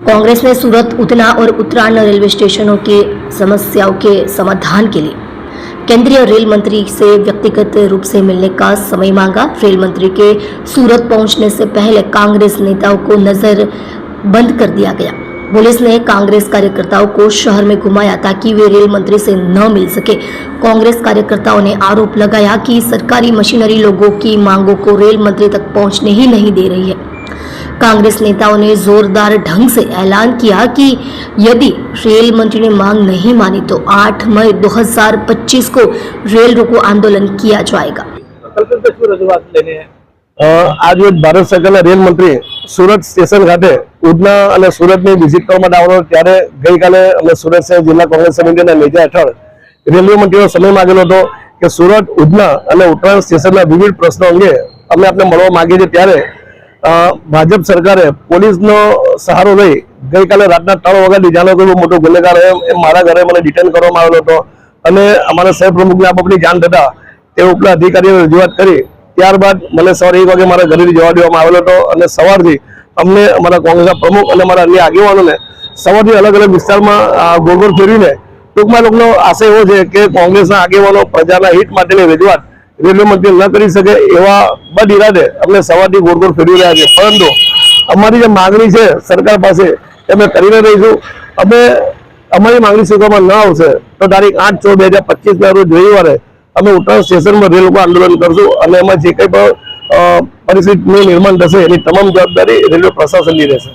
कांग्रेस ने सूरत, उतना और उत्तरायण रेलवे स्टेशनों के समस्याओं के समाधान के लिए केंद्रीय रेल मंत्री से व्यक्तिगत रूप से मिलने का समय मांगा। रेल मंत्री के सूरत पहुंचने से पहले कांग्रेस नेताओं को नजर बंद कर दिया गया। पुलिस ने कांग्रेस कार्यकर्ताओं को शहर में घुमाया ताकि वे रेल मंत्री से न मिल सके। कांग्रेस कार्यकर्ताओं ने आरोप लगाया कि सरकारी मशीनरी लोगों की मांगों को रेल मंत्री तक पहुंचने ही नहीं दे रही है। कांग्रेस नेताओं ने जोरदार ढंग से ऐलान किया कि यदि रेल मंत्री ने मांग नहीं मानी तो 8 मई 2025 को रेल रोको आंदोलन किया जाएगा। आज भारत सरकार रेल मंत्री सूरत स्टेशन खाते उधना और सूरत में विजिट करने आवવાનો ત્યારે ગઈકાલે અમે સુરત શહેર જિલ્લા કોંગ્રેસ સમિતિના નેજા હેઠળ રેલવે મંત્રીનો સમય માંગેલો હતો કે સુરત, ઉધના અને ઉત્તરાયણ સ્ટેશનના વિવિધ પ્રશ્નો અંગે અમે આપને મળવા માંગીએ છીએ। ત્યારે ભાજપ સરકારે પોલીસનો સહારો લઈ ગઈકાલે રાતના 3 વાગ્યાથી જાણો કોઈ મોટો ગુનેગાર એ મારા ઘરે મને ડિટેન કરવામાં આવેલો હતો અને અમારા શહેર પ્રમુખને આ બાબતની જાણ થતા તે ઉપલા અધિકારીઓએ રજૂઆત કરી। ત્યારબાદ મને સવારે 1 વાગે મારા ઘરેથી જવા દેવામાં આવેલો હતો અને સવારથી અમને અમારા કોંગ્રેસના પ્રમુખ અને અમારા અન્ય આગેવાનોને સવારથી અલગ અલગ વિસ્તારમાં ગોળગોળ ફેરવીને ટૂંકમાં લોકોનો આશય એવો છે કે કોંગ્રેસના આગેવાનો પ્રજાના હિત માટેની રજૂઆત રેલવે મંત્રી ન કરી શકે એવા બદ ઇરાદે અમને સવારથી ગોળગોળ ફેરવી રહ્યા છે। પરંતુ અમારી જે માગણી છે સરકાર પાસે અમે કરીને રહીશું। અમે અમારી માગણી સ્વીકારવામાં ન આવશે તો તારીખ 8/4/2025 રોજ રવિવારે અમે ઉત્તરાયણ સ્ટેશનમાં રેલ રોકો આંદોલન કરશું અને એમાં જે કંઈ પણ પરિસ્થિતિનું નિર્માણ થશે એની તમામ જવાબદારી રેલવે પ્રશાસનની રહેશે।